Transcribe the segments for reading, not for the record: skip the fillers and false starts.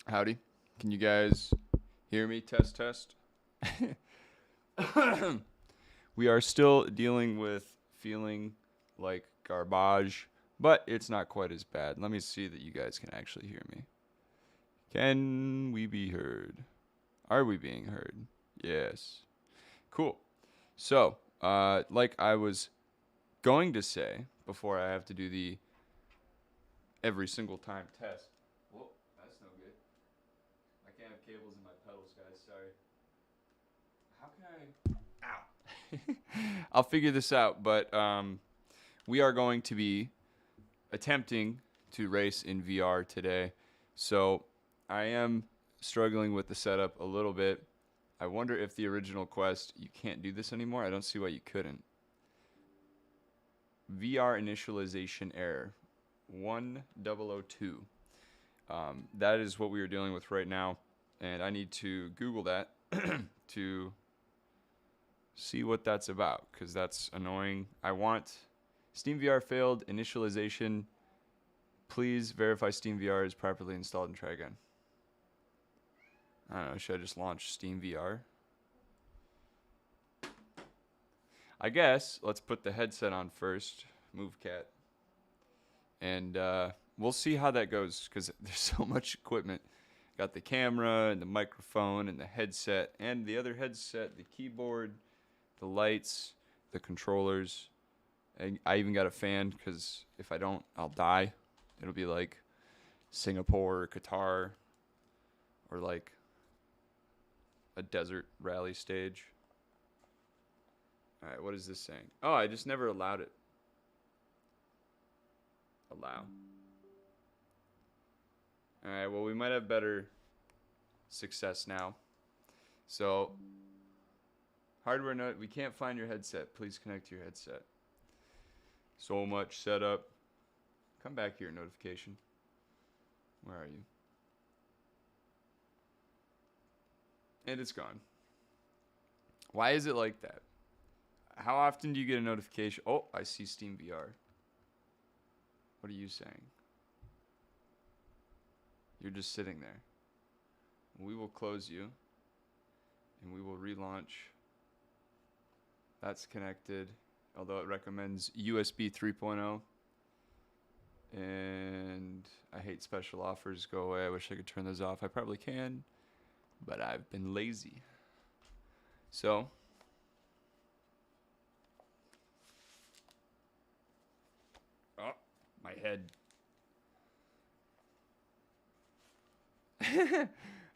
Howdy. Can you guys hear me? Test, test. We are still dealing with feeling like garbage, but it's not quite as bad. Let me see that you guys can actually hear me. Can we be heard? Are we being heard? Yes. Cool. So, like I was going to say before I have to do the every single time test. Whoa, that's no good. I can't have cables in my pedals, guys. Sorry. How can I? Ow. I'll figure this out, but we are going to be attempting to race in VR today. So I am struggling with the setup a little bit. I wonder if the original quest, you can't do this anymore. I don't see why you couldn't. VR initialization error 1002. That is what we are dealing with right now. And I need to Google that to see what that's about, because that's annoying. I want SteamVR failed initialization. Please verify SteamVR is properly installed and try again. I don't know, should I just launch SteamVR? I guess let's put the headset on first. Move cat. And we'll see how that goes, because there's so much equipment. Got the camera and the microphone and the headset and the other headset, the keyboard, the lights, the controllers. And I even got a fan, because if I don't, I'll die. It'll be like Singapore or Qatar or like a desert rally stage. All right, what is this saying? Oh, I just never allowed it. Allow. All right, well, we might have better success now. So, hardware note, we can't find your headset. Please connect to your headset. So much setup. Come back here, notification. Where are you? And it's gone. Why is it like that? How often do you get a notification? Oh, I see Steam VR. What are you saying? You're just sitting there. We will close you, and we will relaunch. That's connected, although it recommends USB 3.0. And I hate special offers. Go away. I wish I could turn those off. I probably can, but I've been lazy. So, oh, my head.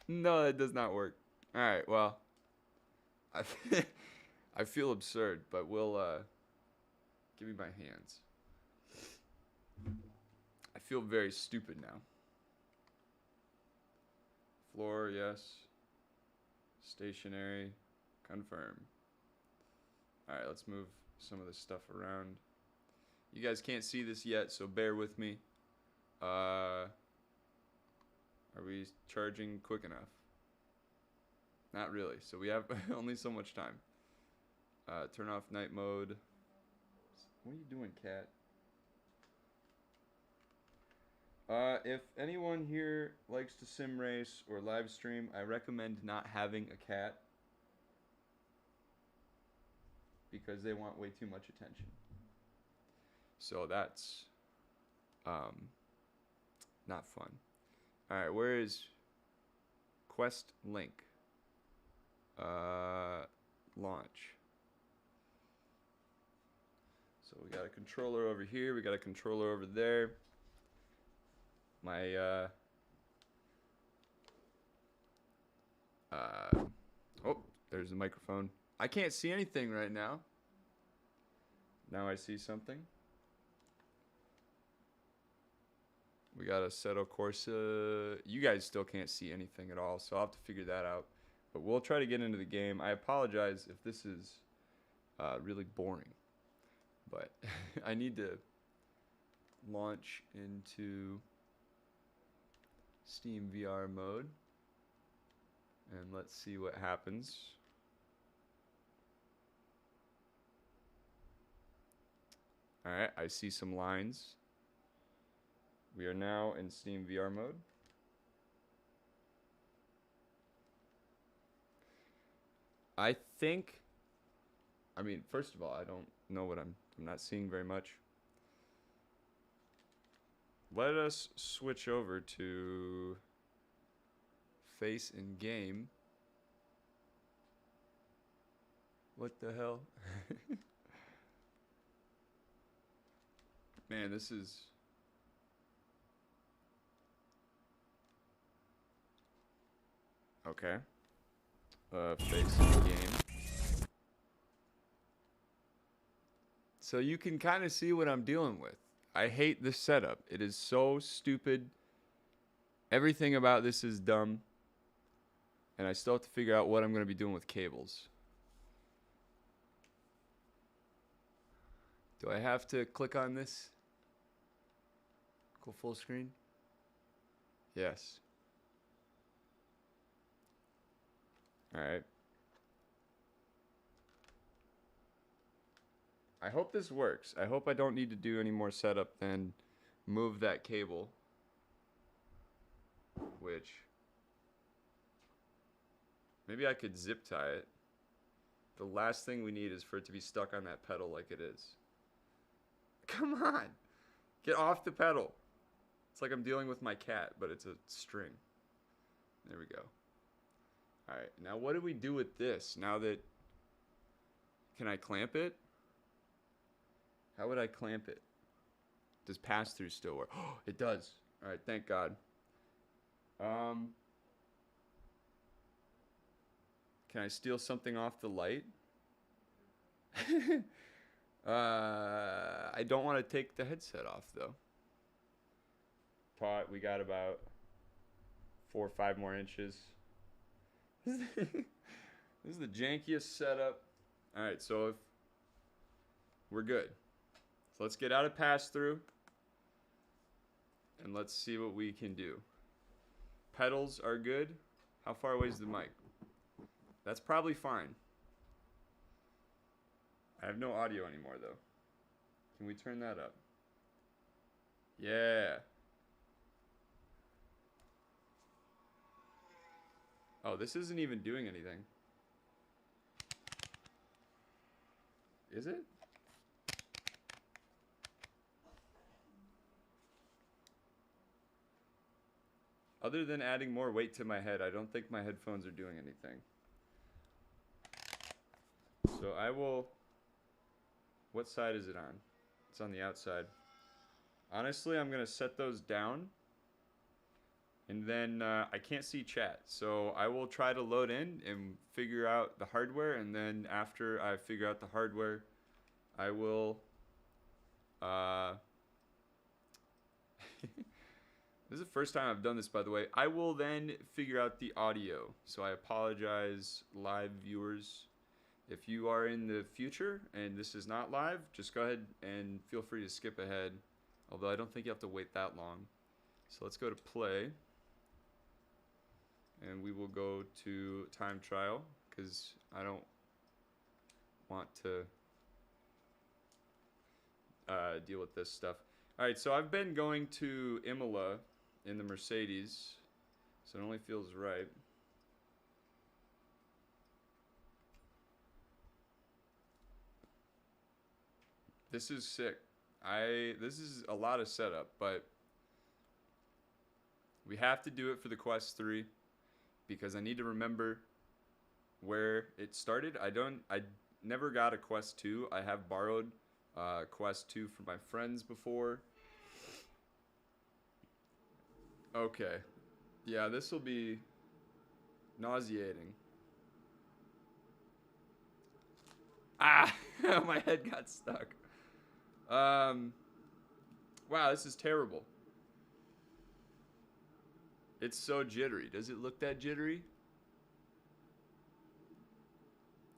No, that does not work. All right, well, I, I feel absurd, but we'll give me my hands. I feel very stupid now. Floor, yes. Stationary, confirm. All right, let's move some of this stuff around. You guys can't see this yet, so bear with me. Are we charging quick enough? Not really, so we have only so much time. Turn off night mode. What are you doing, cat? If anyone here likes to sim race or live stream, I recommend not having a cat, because they want way too much attention. So that's not fun. All right, where is quest link? Launch. So we got a controller over here. We got a controller over there. My oh, there's the microphone. I can't see anything right now. Now I see something. We got a Assetto Corsa. You guys still can't see anything at all, so I'll have to figure that out. But we'll try to get into the game. I apologize if this is really boring, but I need to launch into Steam VR mode, and let's see what happens. All right, I see some lines. We are now in Steam VR mode. I think, I mean, first of all, I don't know what I'm not seeing very much. Let us switch over to face in game. What the hell? Man, this is... Okay. Face in game. So you can kind of see what I'm dealing with. I hate this setup. It is so stupid. Everything about this is dumb. And I still have to figure out what I'm going to be doing with cables. Do I have to click on this? Go full screen? Yes. Alright. I hope this works. I hope I don't need to do any more setup than move that cable. Which... maybe I could zip tie it. The last thing we need is for it to be stuck on that pedal like it is. Come on! Get off the pedal! It's like I'm dealing with my cat, but it's a string. There we go. Alright, now what do we do with this? Now that... can I clamp it? How would I clamp it? Does pass-through still work? Oh, it does. Alright, thank God. Can I steal something off the light? I don't want to take the headset off, though. We got about 4 or 5 more inches. This is the jankiest setup. Alright, so if we're good. So let's get out of pass-through. And let's see what we can do. Pedals are good. How far away is the mic? That's probably fine. I have no audio anymore, though. Can we turn that up? Yeah. Oh, this isn't even doing anything. Is it? Other than adding more weight to my head, I don't think my headphones are doing anything. So I will... what side is it on? It's on the outside. Honestly, I'm going to set those down. And then I can't see chat. So I will try to load in and figure out the hardware. And then after I figure out the hardware, I will... this is the first time I've done this, by the way. I will then figure out the audio. So I apologize, live viewers. If you are in the future and this is not live, just go ahead and feel free to skip ahead. Although I don't think you have to wait that long. So let's go to play. And we will go to time trial because I don't want to deal with this stuff. Alright, so I've been going to Imola in the Mercedes. So it only feels right. This is sick. This is a lot of setup, but we have to do it for the Quest 3 because I need to remember where it started. I never got a Quest 2. I have borrowed Quest 2 from my friends before. Okay. Yeah, this will be nauseating. Ah! My head got stuck. Wow, this is terrible. It's so jittery. Does it look that jittery?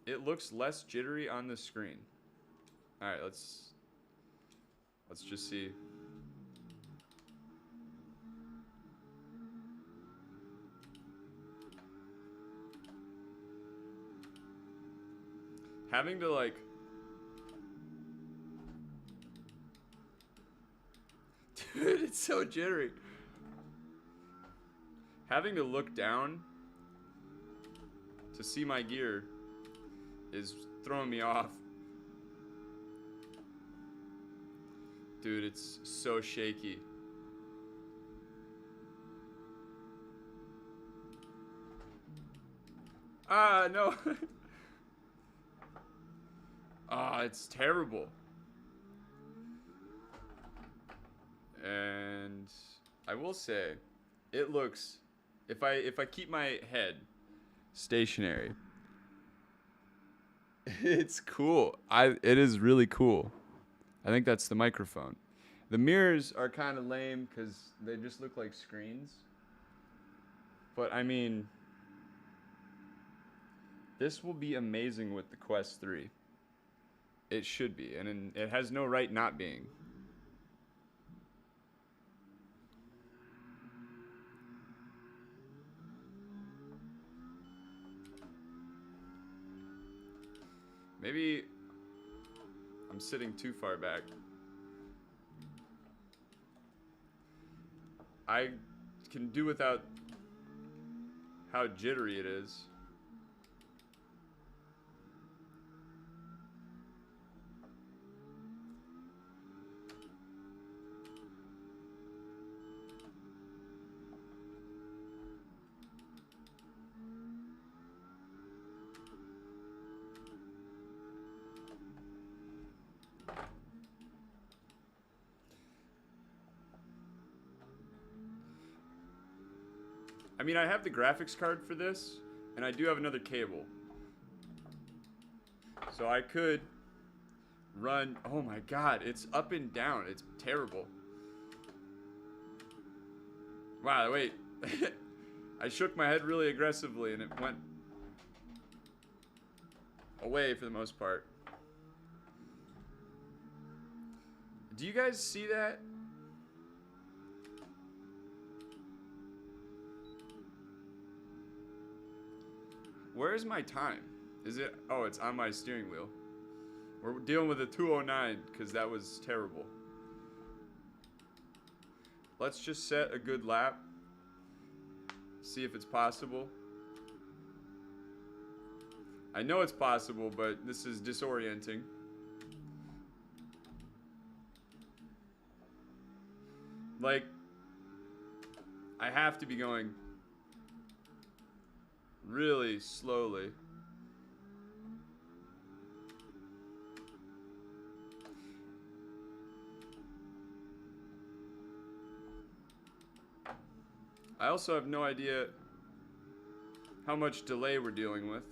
It looks less jittery on the screen. Alright, let's just see. Having to like... Dude, it's so jittery. Having to look down to see my gear is throwing me off. Dude, it's so shaky. Ah, no. Ah, it's terrible. And I will say, it looks, if I keep my head stationary, it's cool. It is really cool. I think that's the microphone. The mirrors are kind of lame because they just look like screens. But I mean, this will be amazing with the Quest 3. It should be, and it has no right not being. Maybe I'm sitting too far back. I can do without how jittery it is. I mean, I have the graphics card for this, and I do have another cable. So I could run, oh my god, it's up and down, it's terrible. Wow, wait, I shook my head really aggressively and it went away for the most part. Do you guys see that? Where's my time? Is it? Oh, it's on my steering wheel. We're dealing with a 209 because that was terrible. Let's just set a good lap. See if it's possible. I know it's possible, but this is disorienting. Like, I have to be going really slowly. I also have no idea how much delay we're dealing with.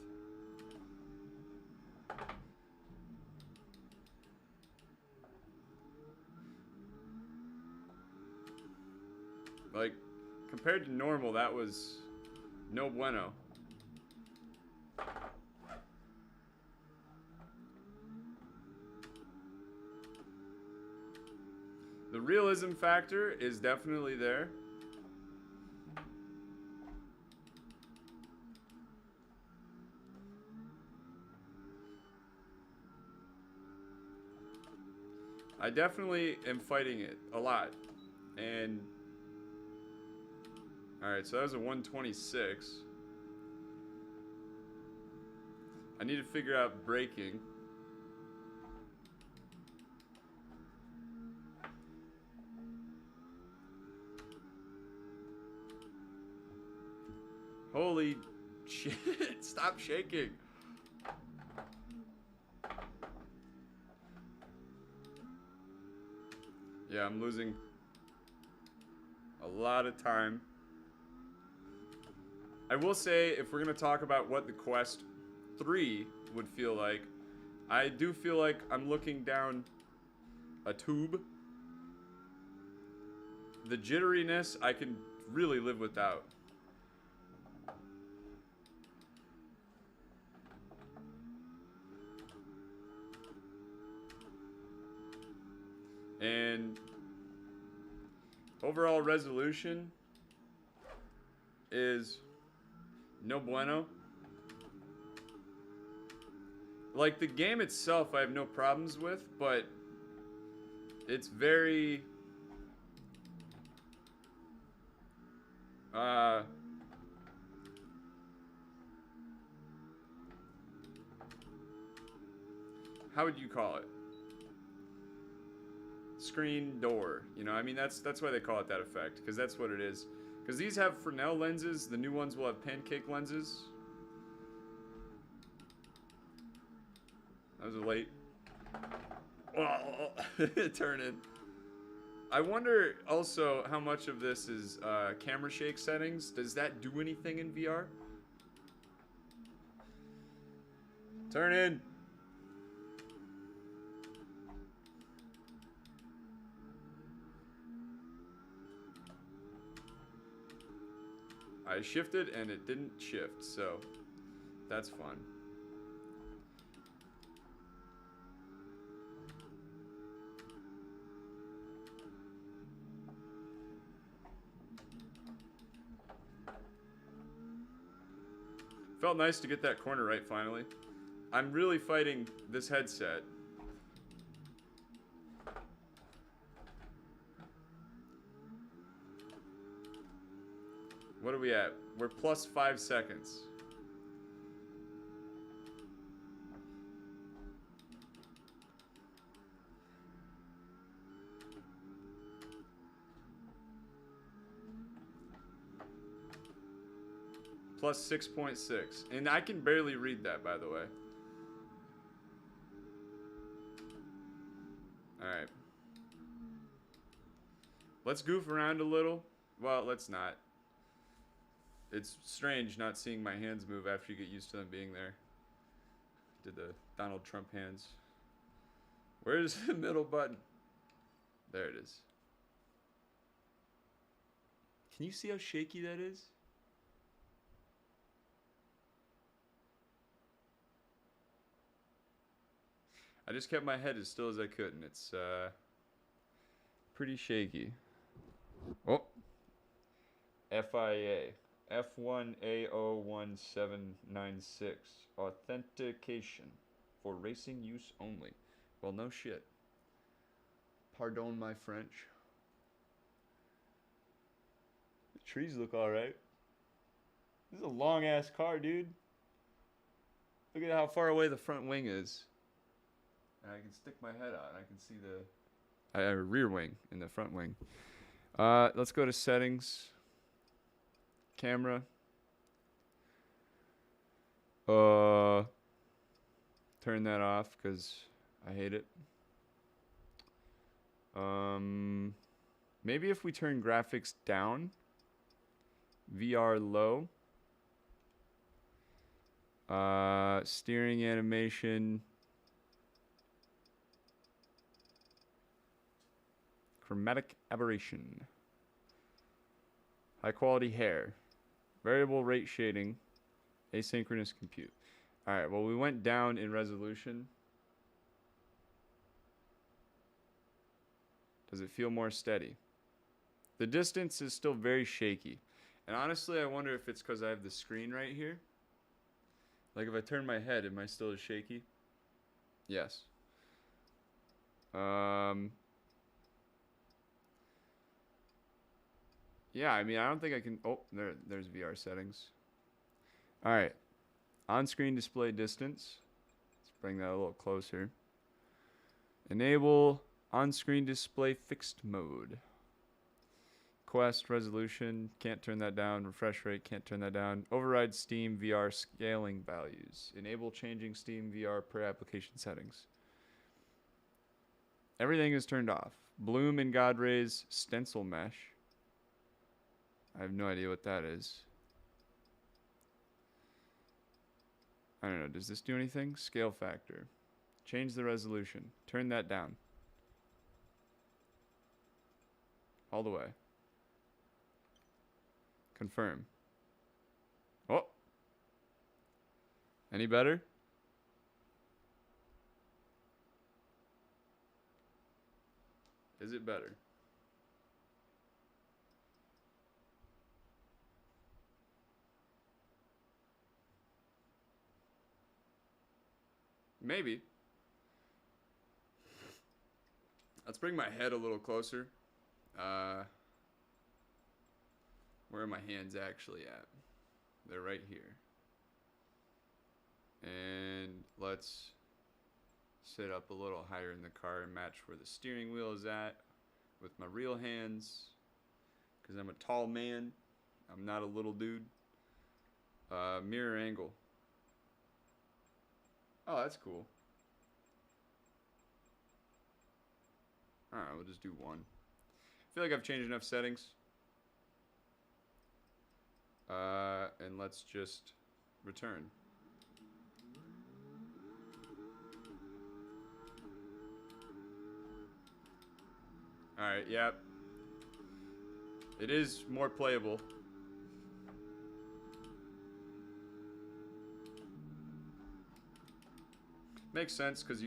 Like, compared to normal, that was no bueno. The realism factor is definitely there. I definitely am fighting it a lot. And alright, so that was a 126. I need to figure out braking. Holy shit, stop shaking. Yeah, I'm losing a lot of time. I will say, if we're going to talk about what the Quest 3 would feel like, I do feel like I'm looking down a tube. The jitteriness, I can really live without. And overall resolution is no bueno. Like, the game itself I have no problems with, but it's very how would you call it? Screen door. You know, I mean, that's why they call it that effect, because that's what it is. Because these have Fresnel lenses, the new ones will have pancake lenses. That was late. Oh, turn in. I wonder also how much of this is camera shake settings. Does that do anything in VR? Turn in. I shifted and it didn't shift, so that's fun. Felt nice to get that corner right finally. I'm really fighting this headset. What are we at? We're plus 5 seconds. Plus 6.6. And I can barely read that, by the way. Alright. Let's goof around a little. Well, let's not. It's strange not seeing my hands move after you get used to them being there. Did the Donald Trump hands. Where's the middle button? There it is. Can you see how shaky that is? I just kept my head as still as I could, and it's pretty shaky. Oh. FIA. F1AO1796. Authentication. For racing use only. Well, no shit. Pardon my French. The trees look alright. This is a long-ass car, dude. Look at how far away the front wing is. And I can stick my head out and I can see the rear wing in the front wing. Let's go to settings. Camera. Turn that off because I hate it. Maybe if we turn graphics down. VR low. Steering animation. Chromatic aberration. High quality hair. Variable rate shading. Asynchronous compute. Alright, well we went down in resolution. Does it feel more steady? The distance is still very shaky. And honestly, I wonder if it's because I have the screen right here. Like if I turn my head, am I still as shaky? Yes. Yeah, I mean, I don't think I can... Oh, there's VR settings. All right. On-screen display distance. Let's bring that a little closer. Enable on-screen display fixed mode. Quest resolution. Can't turn that down. Refresh rate. Can't turn that down. Override Steam VR scaling values. Enable changing Steam VR per application settings. Everything is turned off. Bloom and God rays stencil mesh. I have no idea what that is. I don't know. Does this do anything? Scale factor. Change the resolution. Turn that down. All the way. Confirm. Oh. Any better? Is it better? Maybe. Let's bring my head a little closer. Where are my hands actually at? They're right here. And let's sit up a little higher in the car and match where the steering wheel is at with my real hands, because I'm a tall man. I'm not a little dude. Mirror angle. Oh, that's cool. Alright, we'll just do 1. I feel like I've changed enough settings. And let's just return. Alright, yep. It is more playable. Makes sense, because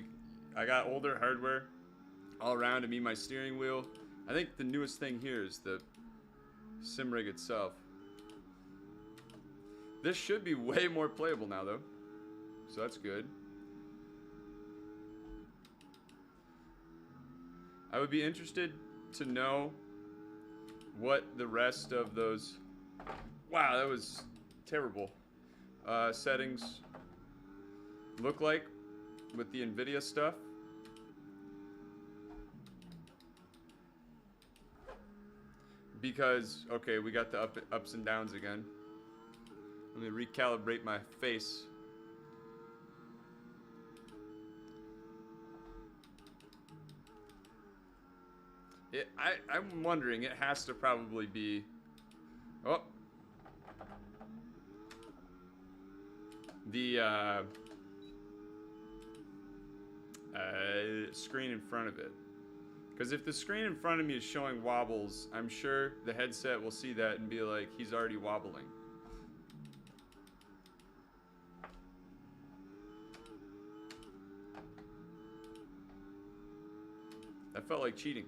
I got older hardware all around to be my steering wheel. I think the newest thing here is the sim rig itself. This should be way more playable now, though. So that's good. I would be interested to know what the rest of those... Wow, that was terrible. Settings look like with the NVIDIA stuff. Because, okay, we got the ups and downs again. Let me recalibrate my face. I'm wondering, it has to probably be... Oh. The screen in front of it. Because if the screen in front of me is showing wobbles, I'm sure the headset will see that and be like, he's already wobbling. That felt like cheating.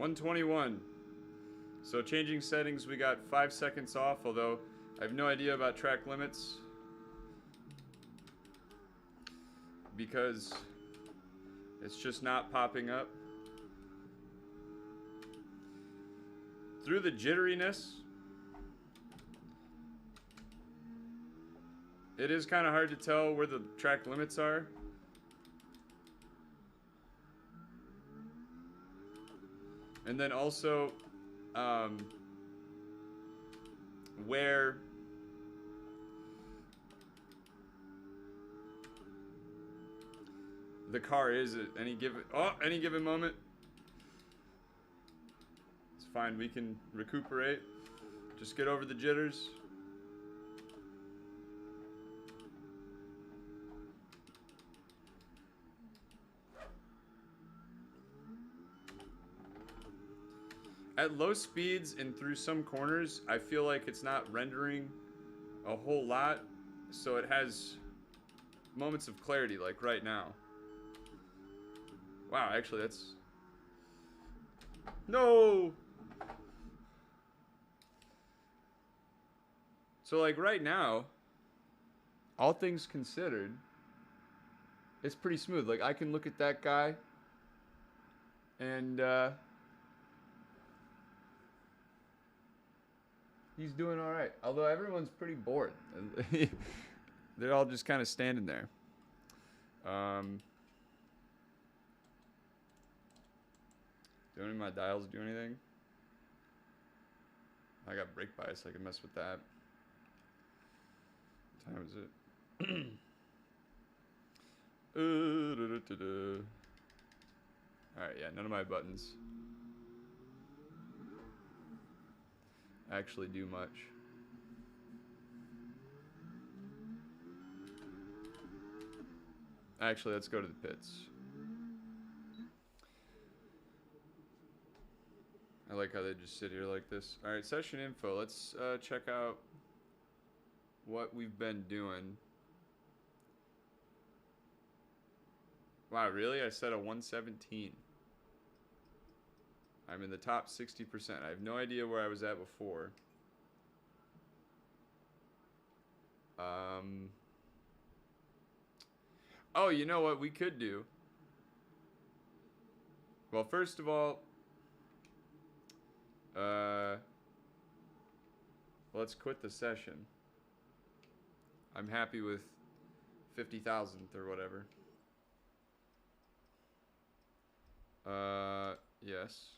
$121. So changing settings, we got 5 seconds off, although I have no idea about track limits because it's just not popping up. Through the jitteriness, it is kind of hard to tell where the track limits are. And then also, where the car is at any given moment. It's fine, we can recuperate. Just get over the jitters. At low speeds and through some corners, I feel like it's not rendering a whole lot, so it has moments of clarity, like right now. Wow, actually that's... No! So like right now, all things considered, it's pretty smooth. Like I can look at that guy and he's doing all right. Although everyone's pretty bored. They're all just kind of standing there. Do any of my dials do anything? I got brake bias. I can mess with that. What time is it? Alright, yeah, none of my buttons actually do much. Actually, let's go to the pits. I like how they just sit here like this. Alright, session info. Let's check out what we've been doing. Wow, really? I set a 117. I'm in the top 60%. I have no idea where I was at before. Oh, you know what we could do? Well, first of all, let's quit the session. I'm happy with 50,000th or whatever. Yes.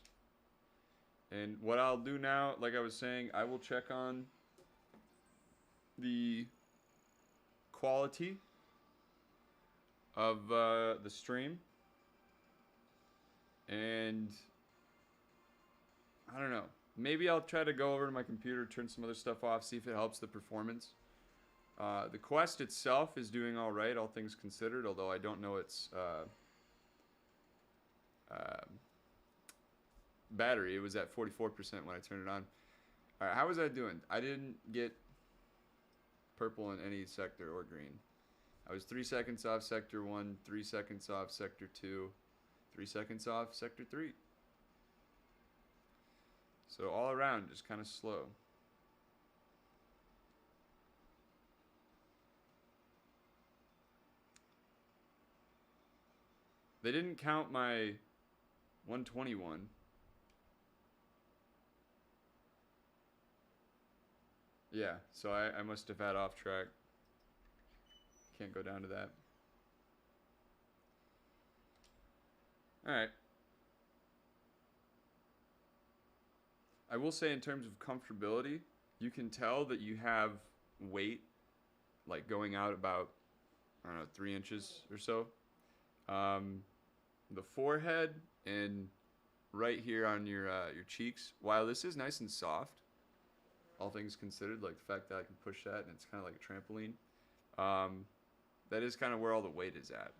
And what I'll do now, like I was saying, I will check on the quality of the stream. And I don't know. Maybe I'll try to go over to my computer, turn some other stuff off, see if it helps the performance. The Quest itself is doing all right, all things considered, although I don't know its battery. It was at 44% when I turned it on. All right, how was I doing? I didn't get purple in any sector or green. I was 3 seconds off sector 1, 3 seconds off sector 2, 3 seconds off sector 3. So all around, just kind of slow. They didn't count my 121. Yeah, so I must have had off track. Can't go down to that. Alright. I will say in terms of comfortability, you can tell that you have weight like going out about, I don't know, 3 inches or so. The forehead and right here on your cheeks, while this is nice and soft, all things considered, like the fact that I can push that and it's kind of like a trampoline, that is kind of where all the weight is at.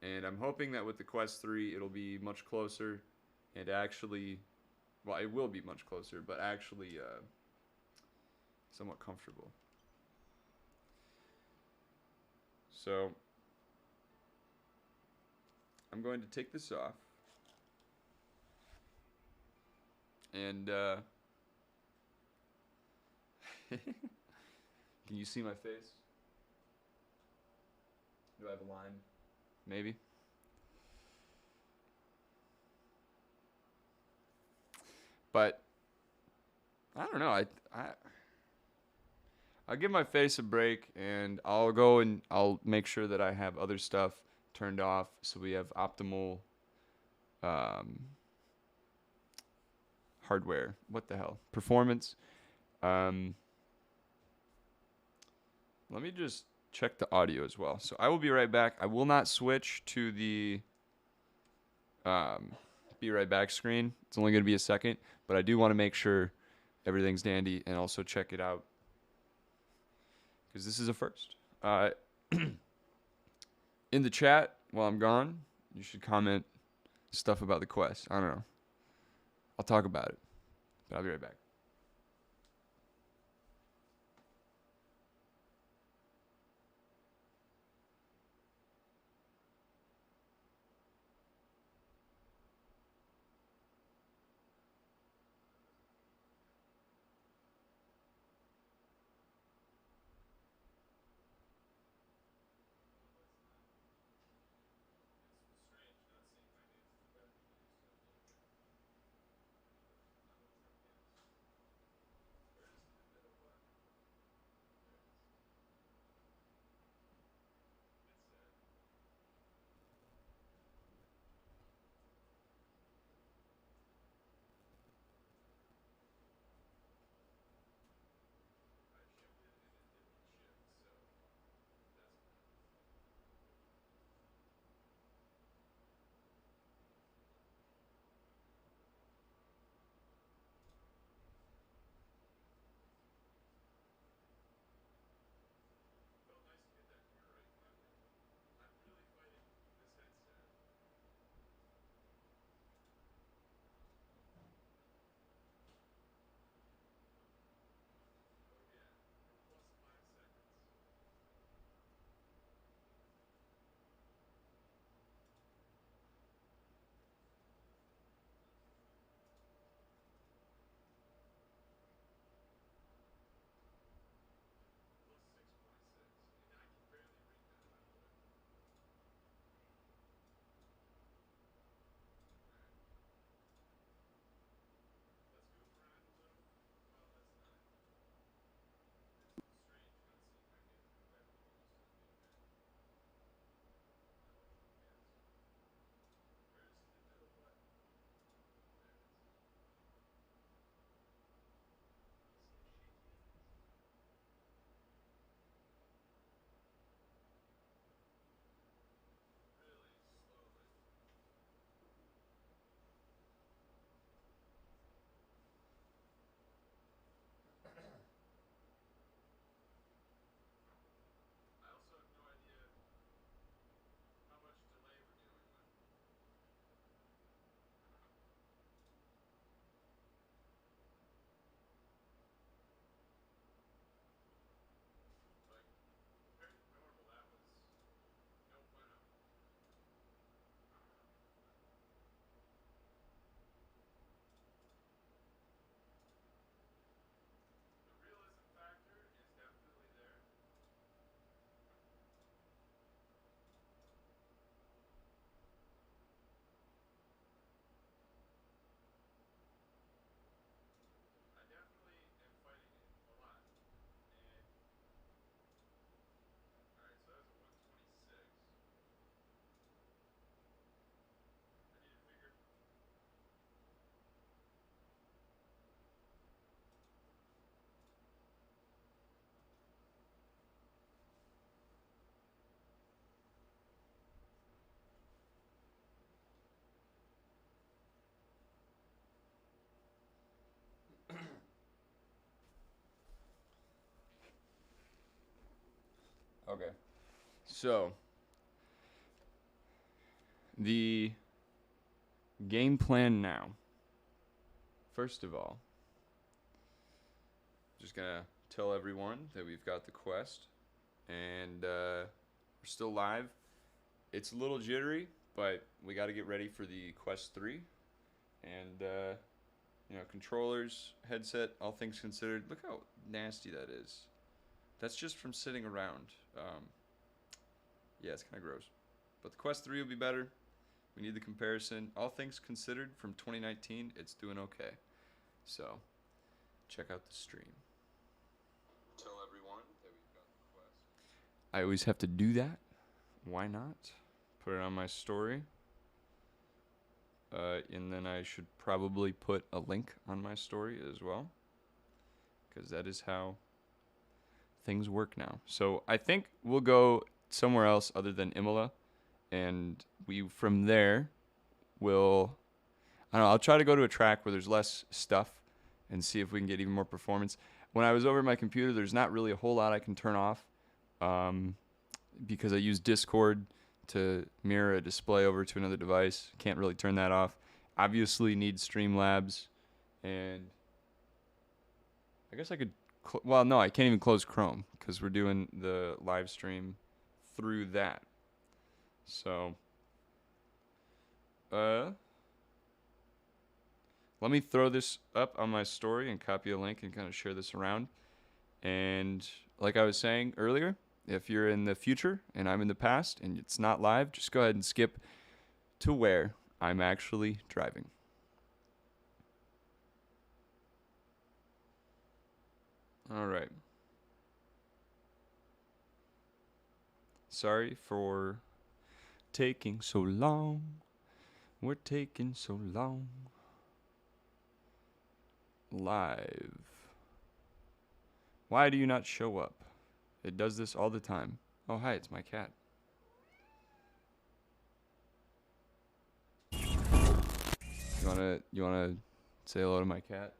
And I'm hoping that with the Quest 3, it'll be much closer and actually, well, it will be much closer, but actually somewhat comfortable. So I'm going to take this off. And can you see my face? Do I have a line? Maybe. But I don't know. I'll give my face a break, and I'll go and I'll make sure that I have other stuff turned off so we have optimal hardware. What the hell? Performance. Let me just check the audio as well. So I will be right back. I will not switch to the be right back screen. It's only going to be a second, but I do want to make sure everything's dandy and also check it out because this is a first. In the chat while I'm gone, you should comment stuff about the Quest. I don't know. I'll talk about it, but I'll be right back. Okay. So, the game plan now. First of all, just gonna tell everyone that we've got the quest, and we're still live. It's a little jittery, but we got to get ready for the quest 3, and controllers, headset, all things considered. Look how nasty that is. That's just from sitting around. Yeah, it's kind of gross. But the quest 3 will be better. We need the comparison. All things considered, from 2019, it's doing okay. So, check out the stream. Tell everyone that we've got the quest. I always have to do that. Why not? Put it on my story. And then I should probably put a link on my story as well, because that is how things work now. So I think we'll go somewhere else other than Imola, and we from there will, I don't know, I'll try to go to a track where there's less stuff and see if we can get even more performance. When I was over at my computer, there's not really a whole lot I can turn off, because I use Discord to mirror a display over to another device. Can't really turn that off. Obviously need Streamlabs, and I guess I could, well, no, I can't even close Chrome because we're doing the live stream through that. So, let me throw this up on my story and copy a link and kind of share this around. And like I was saying earlier, if you're in the future and I'm in the past and it's not live, just go ahead and skip to where I'm actually driving. All right. Sorry for taking so long. We're taking so long. Live. Why do you not show up? It does this all the time. Oh, hi, it's my cat. You wanna say hello to my cat?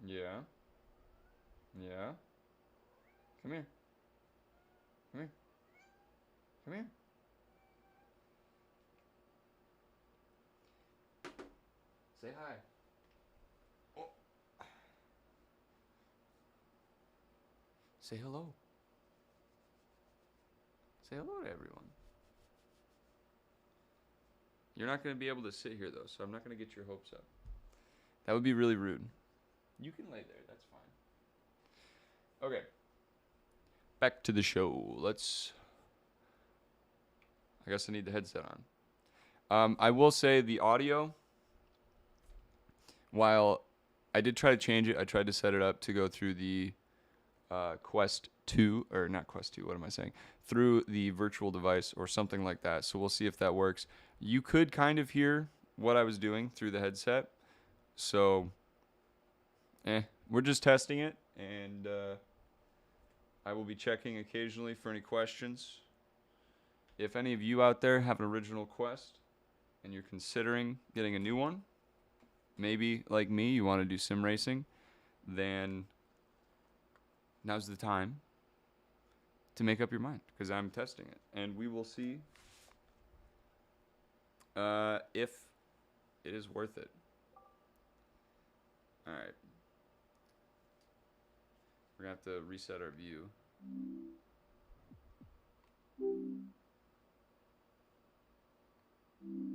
Yeah. Yeah. Come here. Come here. Come here. Say hi. Oh. Say hello. Say hello to everyone. You're not going to be able to sit here, though, so I'm not going to get your hopes up. That would be really rude. You can lay there. That's fine. Okay. Back to the show. I guess I need the headset on. I will say the audio, while I did try to change it, I tried to set it up to go through the Quest 2, or not Quest 2, what am I saying? Through the virtual device or something like that. So we'll see if that works. You could kind of hear what I was doing through the headset. So, we're just testing it, and I will be checking occasionally for any questions. If any of you out there have an original Quest and you're considering getting a new one, maybe like me, you want to do sim racing, then now's the time to make up your mind, because I'm testing it, and we will see if it is worth it. All right. We're going to have to reset our view.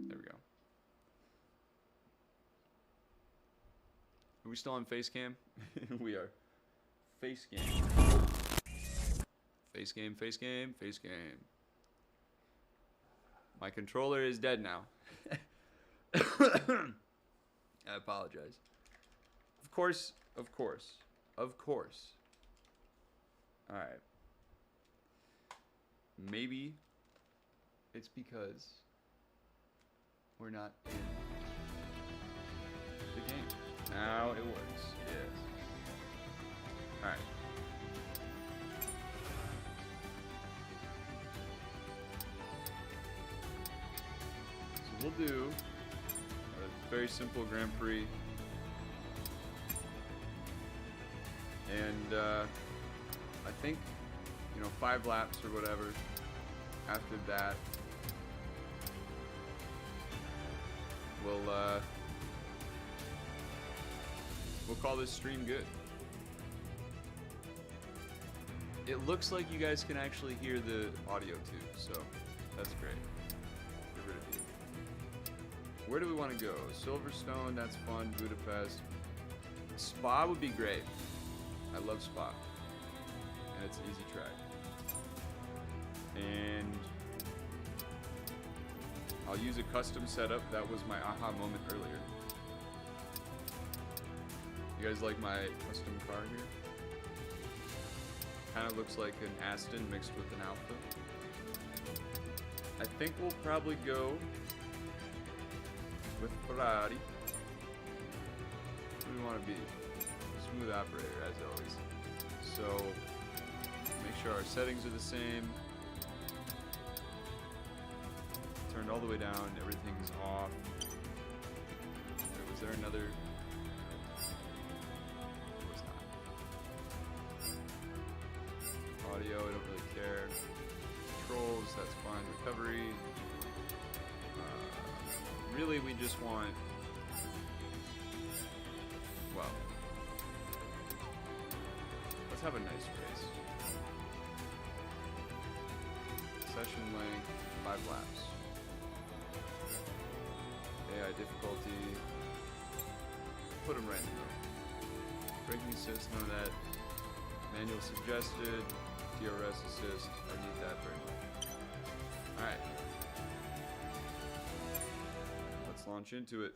There we go. Are we still on face cam? We are. Face game. Face game, face game, face game. My controller is dead now. I apologize. Of course, of course, of course. Alright. Maybe it's because we're not in the game. Now it works. Yes. Alright. So we'll do a very simple Grand Prix. And I think, you know, 5 laps or whatever. After that, we'll call this stream good. It looks like you guys can actually hear the audio too, so that's great. Get rid of you. Where do we want to go? Silverstone, that's fun. Budapest. Spa would be great. I love Spa. And it's an easy track. And I'll use a custom setup. That was my aha moment earlier. You guys like my custom car here? Kind of looks like an Aston mixed with an Alpha. I think we'll probably go with Ferrari. What do we want to be? Smooth operator, as always. So, make sure our settings are the same. Turned all the way down, everything's off. Was there another? Was not. Audio, I don't really care. Controls, that's fine. Recovery. Really, we just want, well, let's have a nice race. Session length, 5 laps. AI difficulty, put them right in the middle. Braking assist, none of that. Manual suggested, DRS assist, I need that very much. Alright. Let's launch into it.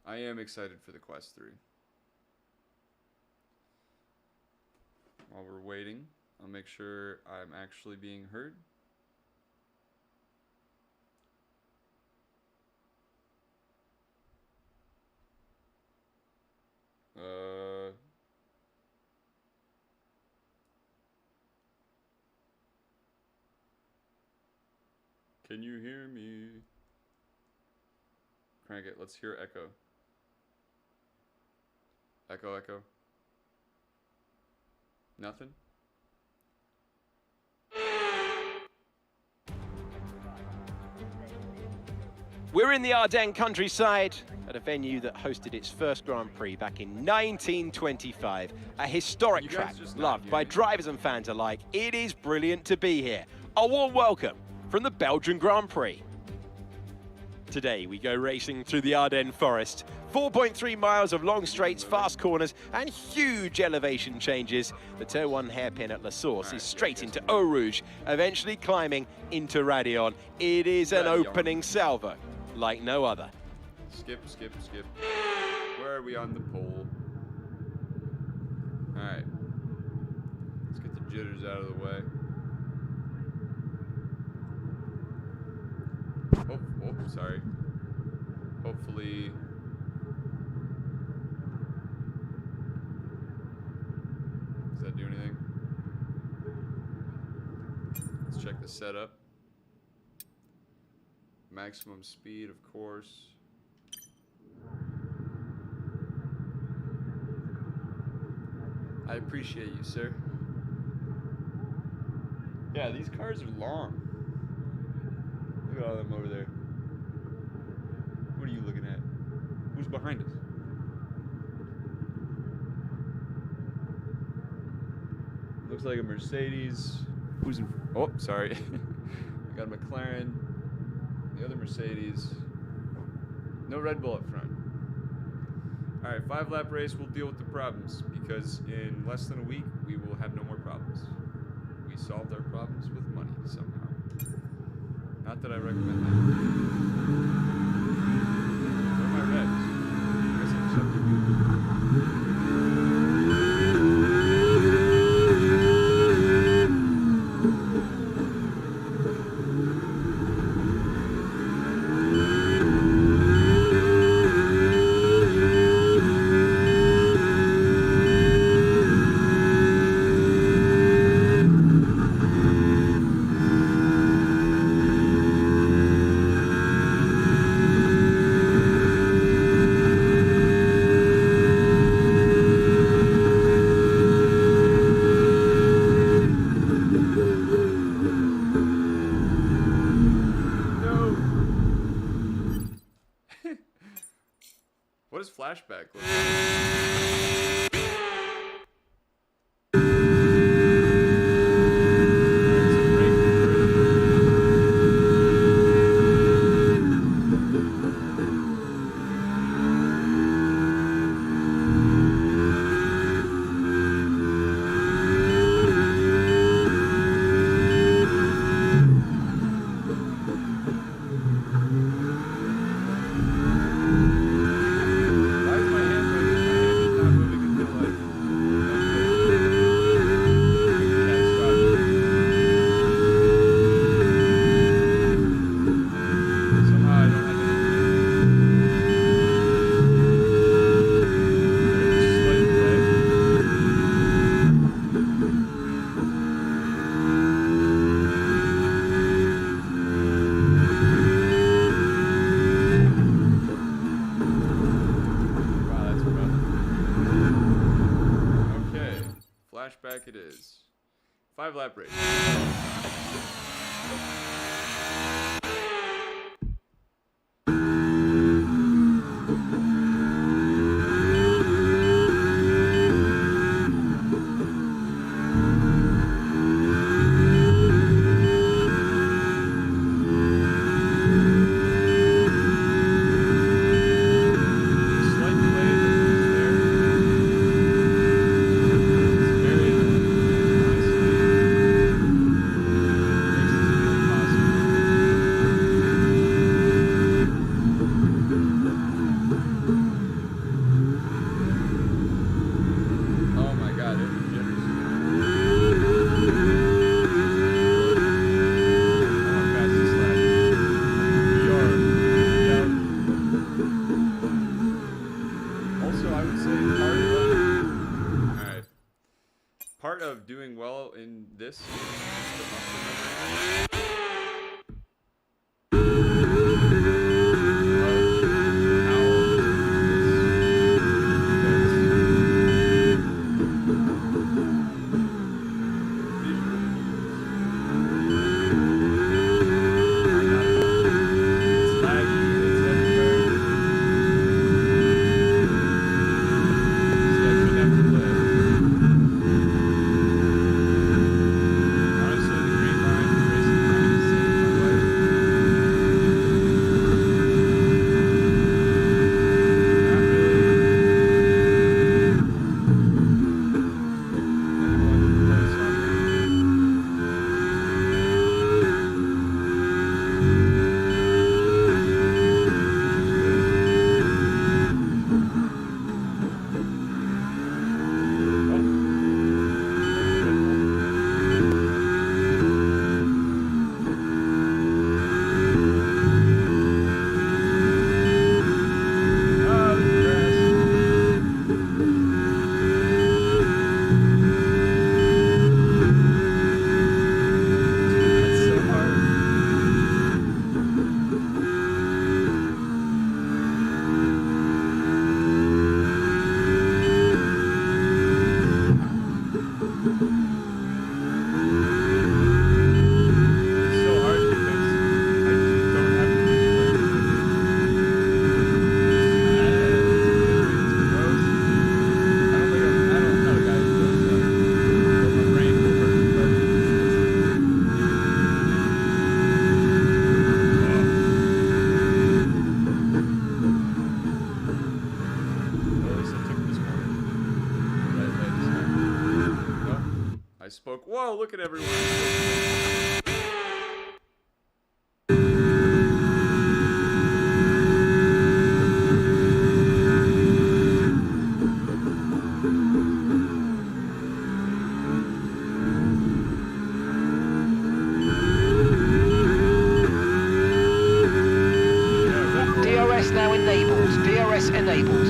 I am excited for the Quest 3. While we're waiting, I'll make sure I'm actually being heard. Can you hear me? Crank it. Let's hear echo. Echo, echo. Nothing? We're in the Ardennes countryside at a venue that hosted its first Grand Prix back in 1925. A historic track loved by drivers and fans alike. It is brilliant to be here. A warm welcome from the Belgian Grand Prix. Today we go racing through the Ardennes forest. 4.3 miles of long straights, fast corners and huge elevation changes. The Turn 1 hairpin at La Source is straight into Eau Rouge, eventually climbing into Raidillon. It is an opening salvo like no other. Skip, skip, skip. Where are we on the pole? Alright. Let's get the jitters out of the way. Oh, sorry. Hopefully... Does that do anything? Let's check the setup. Maximum speed, of course. I appreciate you, sir. Yeah, these cars are long. Look at all them over there. What are you looking at? Who's behind us? Looks like a Mercedes. Who's in? Oh, sorry. We got a McLaren. The other Mercedes. No Red Bull up front. All right, 5-lap race. We'll deal with the problems because in less than a week we will have no more problems. We solved our problems with money somehow. Not that I recommend that. Where are my reds? I guess I'm accepting. flashback look? Flashback it is. 5-lap race. Part of doing well in this is the muscle memory. Spoke. Whoa, look at everyone. DRS now enabled. DRS enabled.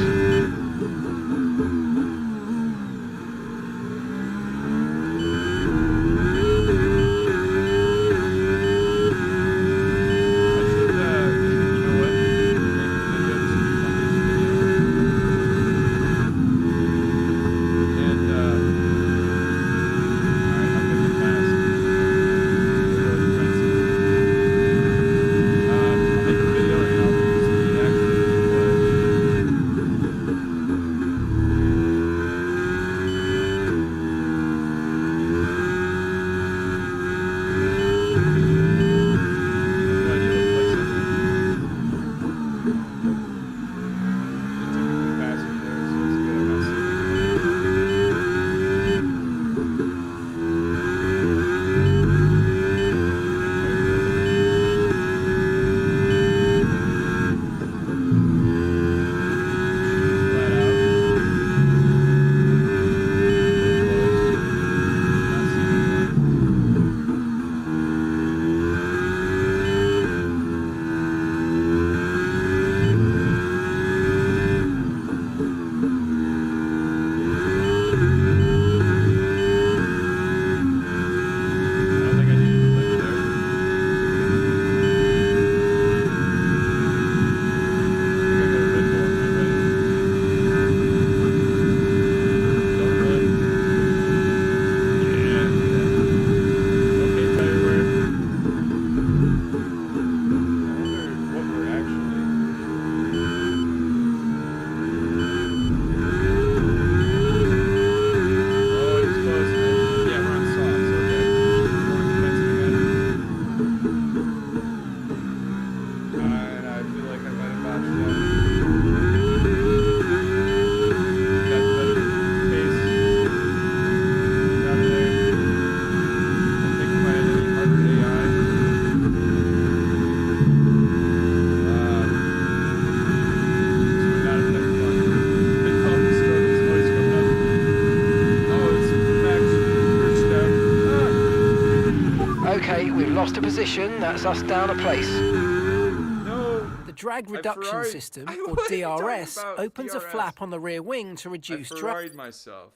Okay, we've lost a position. That's us down a place. No. The drag reduction Ferrari- system, I or wasn't talking DRS, about opens a DRS. flap on the rear wing to I reduce drag. Ferrari'd myself.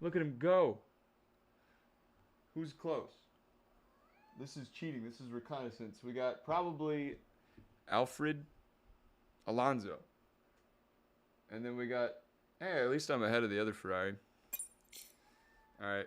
Look at him go. Who's close? This is cheating. This is reconnaissance. We got probably Alfred Alonso. And then we got, hey, at least I'm ahead of the other Ferrari. All right.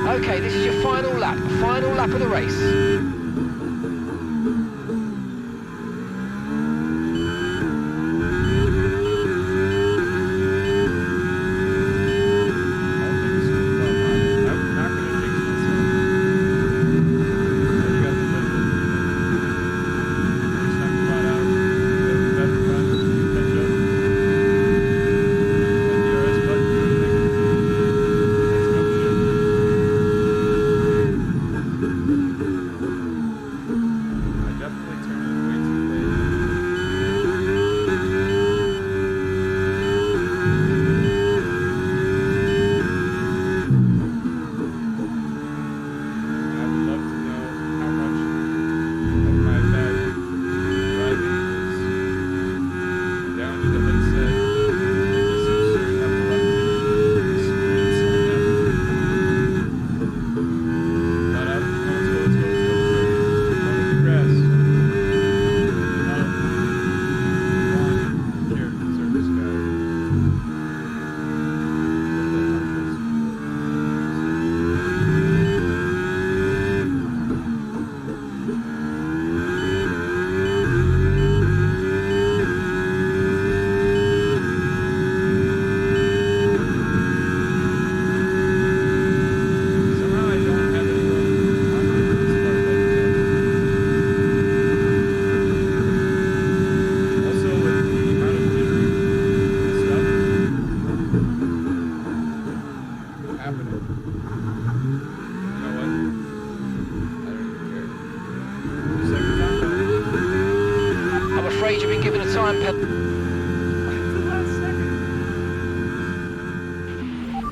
Okay, this is your final lap of the race.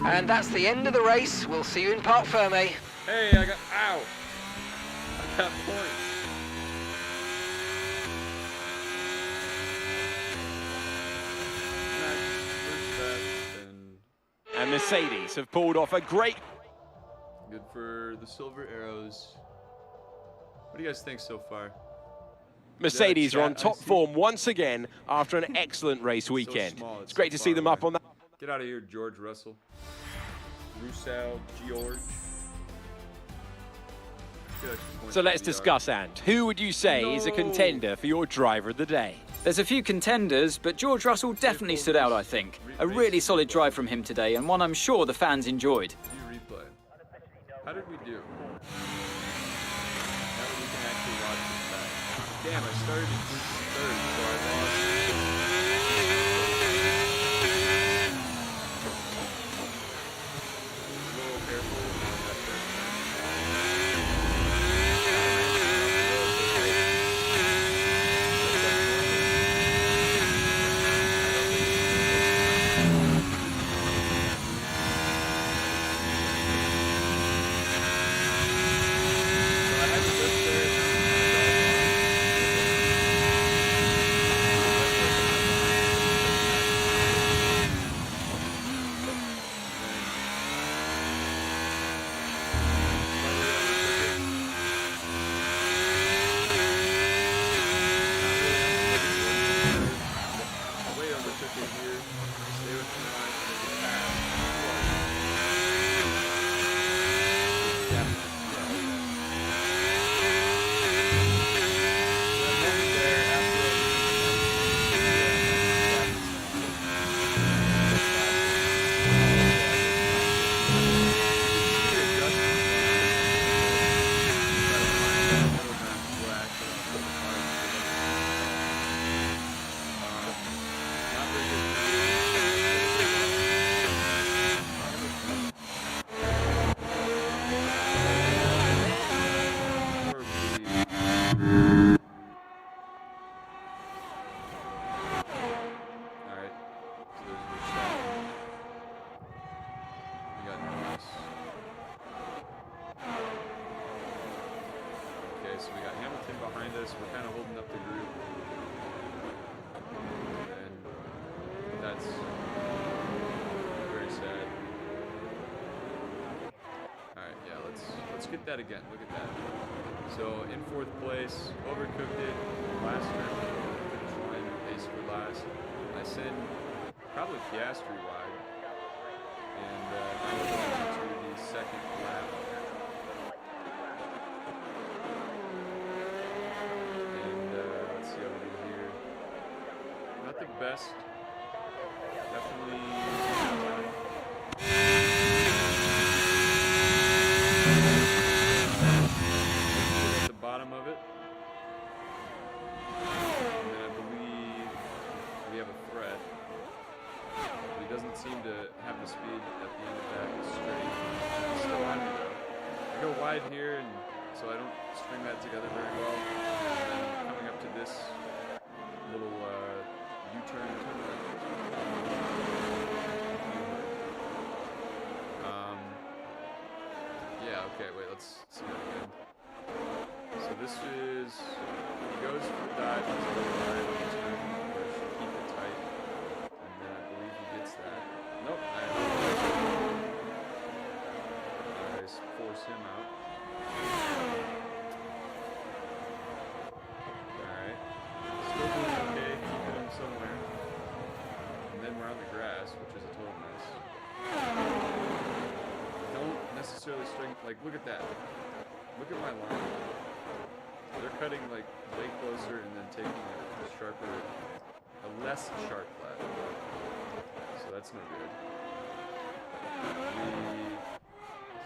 And that's the end of the race. We'll see you in Parc Ferme. Hey, I got, ow. I got points. And Mercedes have pulled off a great... Good for the Silver Arrows. What do you guys think so far? Mercedes are on top form once again after an excellent race weekend. It's great to see them up on that. Get out of here, George Russell. Russell, George. So let's discuss, Ant. Who would you say is a contender for your driver of the day? There's a few contenders, but George Russell definitely stood out, I think. A really solid drive from him today, and one I'm sure the fans enjoyed. Replay. How did we do? Now we can actually watch this back. Damn, I started in third, so I lost. so we got Hamilton behind us. We're kind of holding up the group. And that's very sad. Alright, yeah, let's get that again. Look at that. So in 4th place, overcooked it last turn, finish line, pace for last. I send probably Piastri wide, and now we're going to the 2nd lap. And let's see how we do here. Not the best. Definitely. Bottom of it, and then I believe we have a threat. He doesn't seem to have the speed at the end of that straight. He's still on me though. I go wide here, and so I don't string that together very well. And then coming up to this little U-turn yeah, okay, wait, let's see that again. So this is, he goes for dive, he's a little wide on the turn, where she keep it tight, and then I believe he gets that. Nope, I force him out. Alright, still doing okay, keeping him somewhere. And then we're on the grass, which is a total mess. Don't necessarily string, like, look at that. Look at my line. They're cutting like way closer and then taking a sharper, a less sharp lap. So that's no good.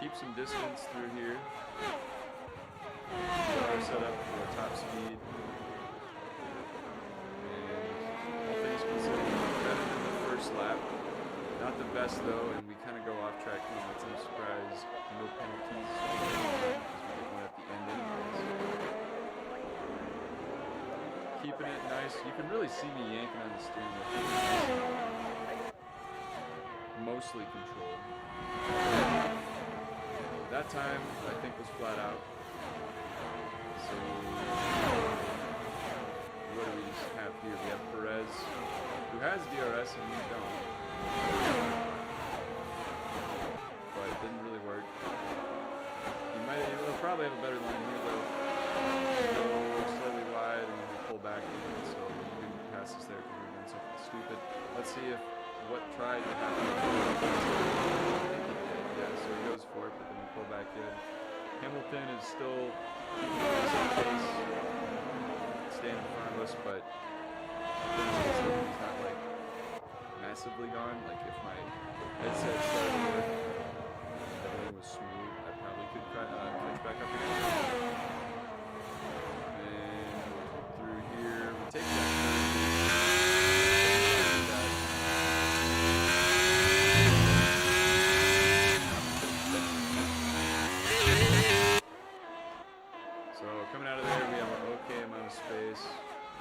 We keep some distance through here. We're set up for top speed. And all things considered, better than the first lap. Not the best though, and we kind of go off track. I'm surprised no penalties because we get one at the end anyways. Keeping it nice. You can really see me yanking on the steering wheel. Mostly controlled. That time, I think, was flat out. So, what do we have here? We have Perez, who has DRS and we don't. But it didn't really work. He'll probably have a better line here, though. Go slightly wide and we pull back in, so he didn't pass us there because we were doing something stupid. Let's see if what tried to happen. Yeah, so he goes for it, but then we pull back in. Hamilton is still keeping the same pace, staying in front of us, but he's not like massively gone. Like if my headset started to work, everything was smooth, I probably could catch back up again. And through here, we take that turn. So coming out of there, we have an okay amount of space.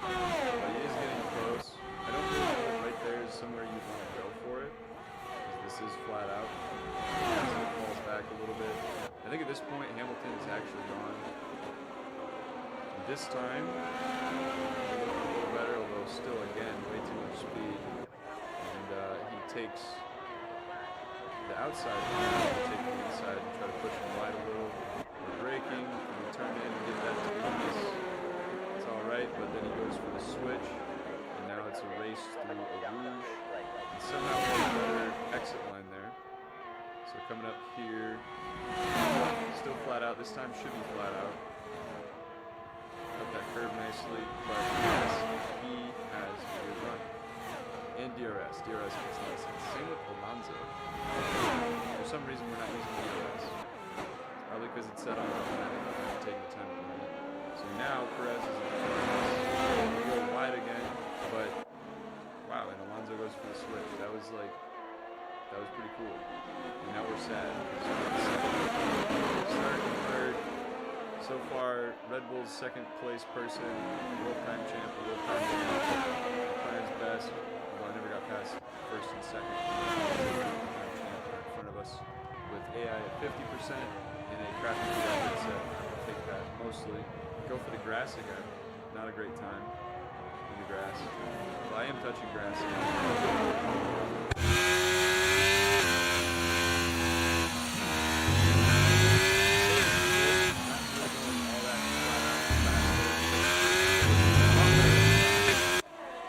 But he is getting close. I don't really know if right there is somewhere you'd want to go for it, because this is flat out. So it falls back a little bit. I think at this point, Hamilton is actually gone. This time, a little better, although still, again, way too much speed. And he takes the outside, we take the inside and try to push him wide a little. We're braking, and we turn in and get that to ease. It's alright, but then he goes for the switch, and now it's a race through a rouge. And somehow we have a better exit line there. So coming up here, still flat out. This time should be flat out. Cut that curve nicely, but yes, he has a good run. And DRS. DRS makes no sense. Same with Alonso. For some reason, we're not using DRS. Probably because it's set on automatic. I'm taking the time to learn it. So now Perez is in front of us. We go wide again, but wow, and Alonso goes for the switch. That was pretty cool. And now we're sad. Starting third. So far, Red Bull's second place person, world time champ, world time champ, McLaren's best. Although I never got past first and second. World time champ in front of us with AI at 50% and a crappy headset. I'll take that mostly. go for the grass again. Not a great time in the grass. Well, I am touching grass.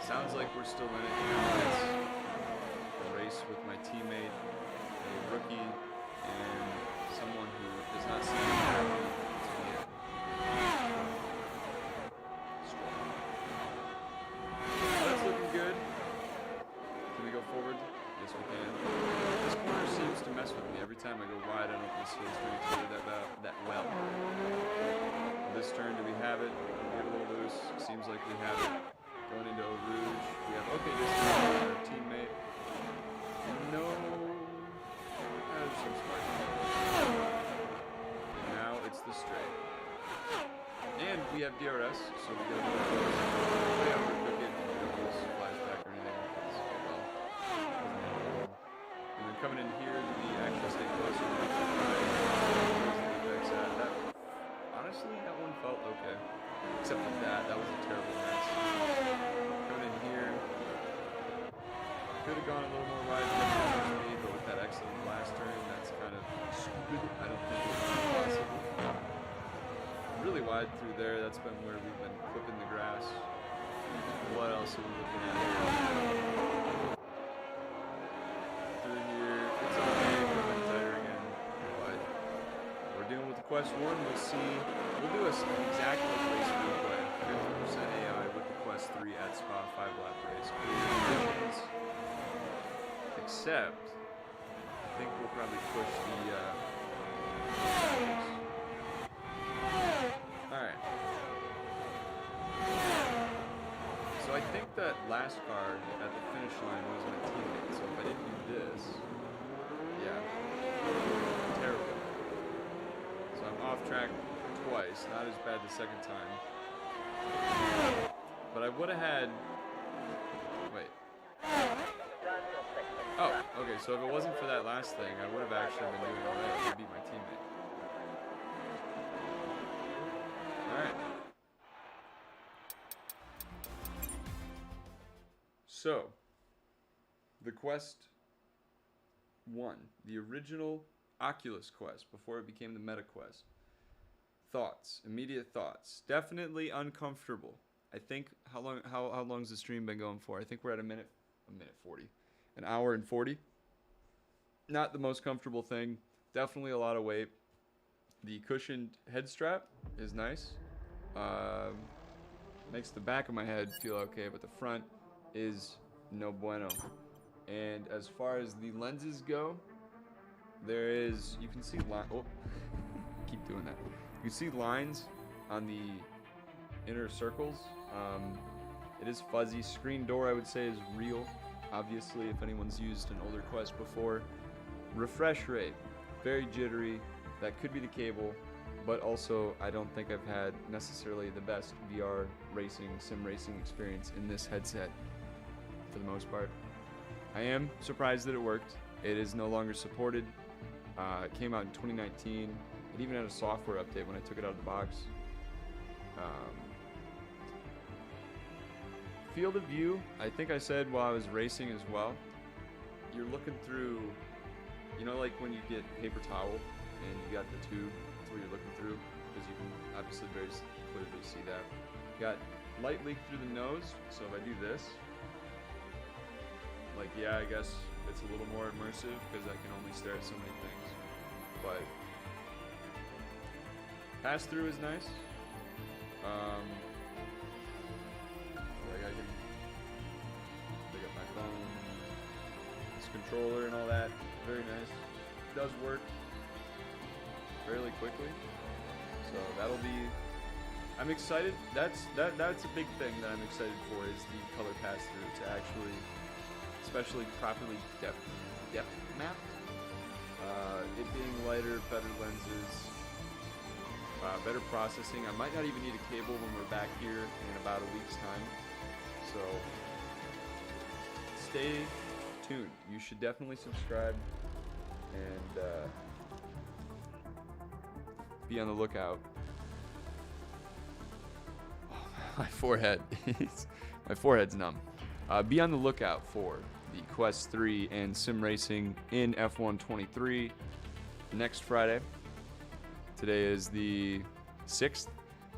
Sounds like we're still in it. It's a race with my teammate, a rookie, and someone who does not seem happy to be it. That's looking good. Can we go forward? Yes, we can. This corner seems to mess with me. Every time I go wide, I don't feel that well. This turn, do we have it? Get a little loose. Seems like we have it. Going into Eau Rouge. We have, okay, this is our teammate. No. That's some smart. And now it's the straight. And we have DRS, so we got to go way overcook it. We don't lose flashback or anything. It's well. And then coming in here, we actually stay closer to the defects at that. Honestly, that one felt okay. Except for that was a terrible mess. Coming in here. Could have gone a little more wide than me, but with that excellent last turn, that's kind of stupid. I don't think it's possible. Really wide through there. That's been where we've been clipping the grass. What else are we looking at here? Through here, it's okay. We're been tighter again, but we're dealing with the Quest 1. We'll see. We'll do an exact race replay. 50% AI with the Quest 3 at Spa 5-lap race. Conditions. Except, I think we'll probably push the alright. So I think that last car at the finish line was my teammate. So if I didn't do this, yeah, terrible. So I'm off track twice, not as bad the second time. But I would have had, wait. Oh, okay, so if it wasn't for that last thing, I would have actually been doing alright to beat my teammate. Alright. So, the Quest 1, the original Oculus Quest, before it became the Meta Quest. Thoughts, immediate thoughts. Definitely uncomfortable. I think, how long's the stream been going for? I think we're at a minute 40. An hour and 40. Not the most comfortable thing. Definitely a lot of weight. The cushioned head strap is nice. Makes the back of my head feel okay, but the front is no bueno. And as far as the lenses go, there is, you can see keep doing that. You can see lines on the inner circles. It is fuzzy. Screen door, I would say, is real. Obviously, if anyone's used an older Quest before. Refresh rate, very jittery. That could be the cable, but also I don't think I've had necessarily the best VR racing, sim racing experience in this headset for the most part. I am surprised that it worked. It is no longer supported. It came out in 2019. It even had a software update when I took it out of the box. Field of view, I think I said while I was racing as well, you're looking through, you know, like when you get paper towel and you got the tube, that's what you're looking through, because you can obviously very clearly see that. Got light leak through the nose, so if I do this, like, yeah, I guess it's a little more immersive because I can only stare at so many things, but pass through is nice. Like I can pick up my phone, this controller and all that, very nice. It does work fairly quickly, so that'll be. I'm excited. That's a big thing that I'm excited for, is the color pass through to actually, especially properly depth map. It being lighter, better lenses, better processing. I might not even need a cable when we're back here in about a week's time. So stay tuned. You should definitely subscribe and be on the lookout My forehead my forehead's numb. Be on the lookout for the Quest 3 and sim racing in F1 23 next Friday. Today is the 6th,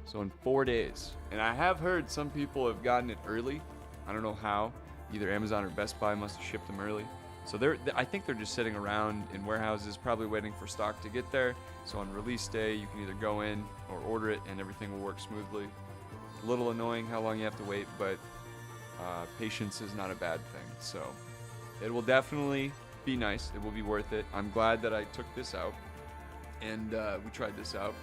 so in 4 days. And I have heard some people have gotten it early. I don't know how. Either Amazon or Best Buy must have shipped them early. So I think they're just sitting around in warehouses, probably waiting for stock to get there. So on release day, you can either go in or order it, and everything will work smoothly. A little annoying how long you have to wait, but patience is not a bad thing. So it will definitely be nice. It will be worth it. I'm glad that I took this out, and we tried this out.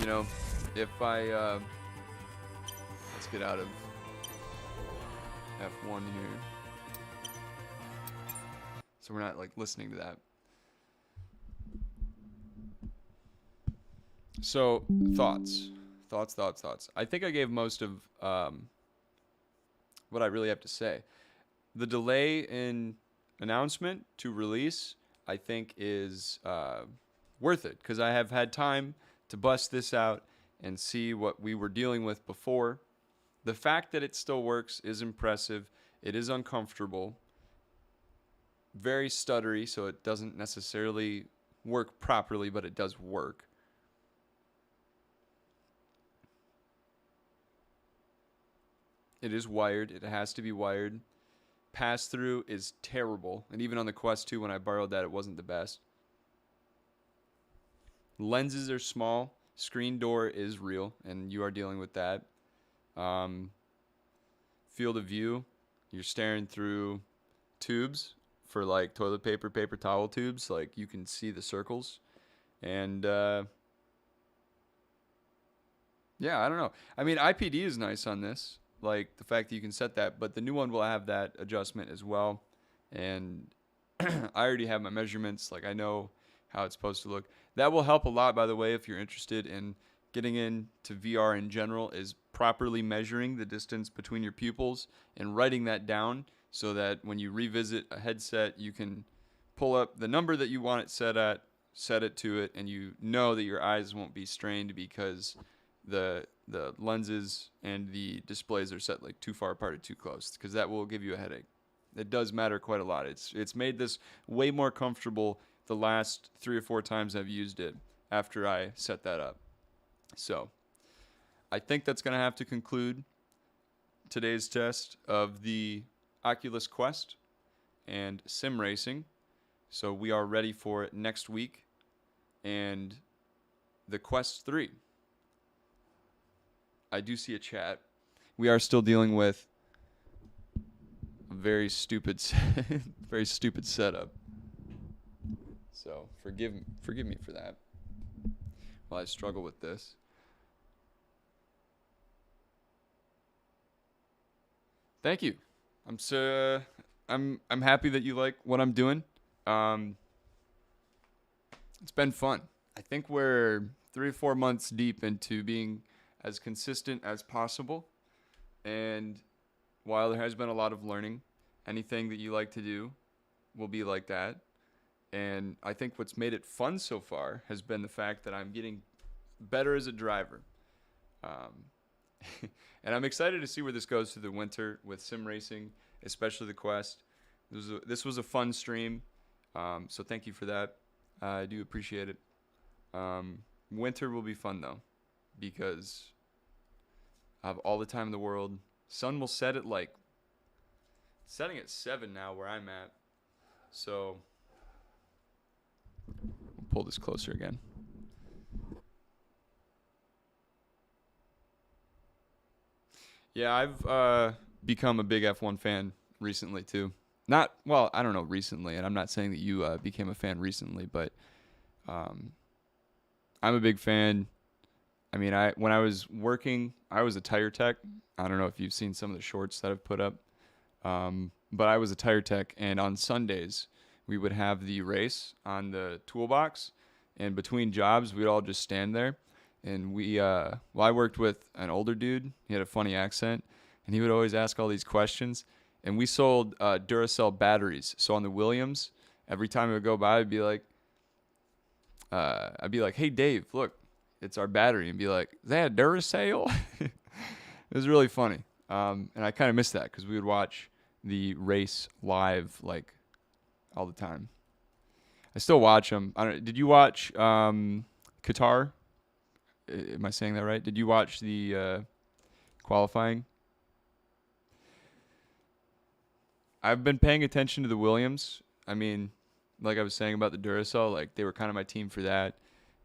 You know, if I let's get out of F1 here, so we're not like listening to that. So thoughts. I think I gave most of what I really have to say. The delay in announcement to release, I think, is worth it, because I have had time to bust this out and see what we were dealing with before. The fact that it still works is impressive. It is uncomfortable, very stuttery, so it doesn't necessarily work properly, but it does work. It is wired. It has to be wired. Pass-through is terrible, and even on the Quest 2, when I borrowed that, it wasn't the best. Lenses are small. Screen door is real, and you are dealing with that. Field of view, you're staring through tubes for like toilet paper, paper towel tubes. Like, you can see the circles. And yeah, I don't know. I mean, IPD is nice on this. Like, the fact that you can set that, but the new one will have that adjustment as well. And I already have my measurements. Like, I know how it's supposed to look. That will help a lot, by the way, if you're interested in getting into VR in general, is properly measuring the distance between your pupils and writing that down, so that when you revisit a headset, you can pull up the number that you want it set at, set it to it, and you know that your eyes won't be strained because the lenses and the displays are set like too far apart or too close, because that will give you a headache. It does matter quite a lot. It's made this way more comfortable the last 3 or 4 times I've used it after I set that up. So I think that's going to have to conclude today's test of the Oculus Quest and sim racing. So we are ready for it next week and the Quest 3. I do see a chat. We are still dealing with a very stupid setup. So forgive me for that while I struggle with this. Thank you. I'm happy that you like what I'm doing. It's been fun. I think we're 3 or 4 months deep into being as consistent as possible. And while there has been a lot of learning, anything that you like to do will be like that. And I think what's made it fun so far has been the fact that I'm getting better as a driver. And I'm excited to see where this goes through the winter with sim racing, especially the Quest. This was a fun stream, so thank you for that. I do appreciate it. Winter will be fun, though, because I have all the time in the world. Sun will set at setting at 7 now where I'm at. So we'll pull this closer again. Yeah, I've become a big F1 fan recently too. I don't know recently, and I'm not saying that you became a fan recently, but I'm a big fan. I mean, when I was working, I was a tire tech. I don't know if you've seen some of the shorts that I've put up, but I was a tire tech, and on Sundays we would have the race on the toolbox, and between jobs we'd all just stand there. And I worked with an older dude. He had a funny accent, and he would always ask all these questions. And we sold Duracell batteries. So on the Williams, every time it would go by, I'd be like, I'd be like, "Hey Dave, look, it's our battery," and be like, "Is that a Duracell?" It was really funny, and I kind of missed that because we would watch the race live like all the time. I still watch them. Did you watch Qatar? Am I saying that right? Did you watch the qualifying? I've been paying attention to the Williams. I mean, like I was saying about the Duracell, like they were kind of my team for that.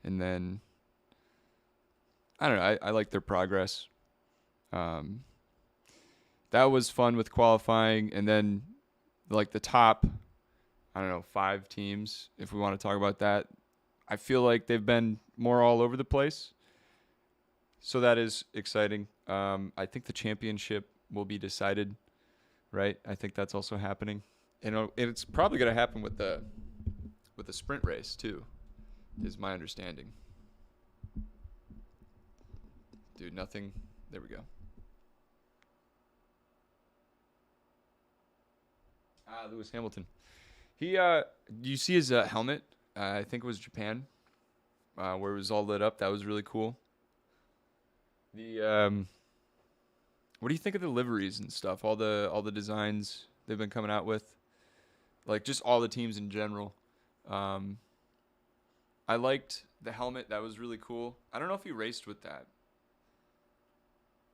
And then, I don't know, I like their progress. That was fun with qualifying. And then, like the top, I don't know, 5 teams, if we want to talk about that, I feel like they've been more all over the place. So that is exciting. I think the championship will be decided, right? I think that's also happening. And it's probably going to happen with the sprint race too, is my understanding. Dude, nothing. There we go. Lewis Hamilton. He, do you see his helmet? I think it was Japan, where it was all lit up. That was really cool. What do you think of the liveries and stuff? All the designs they've been coming out with, like just all the teams in general. I liked the helmet. That was really cool. I don't know if you raced with that.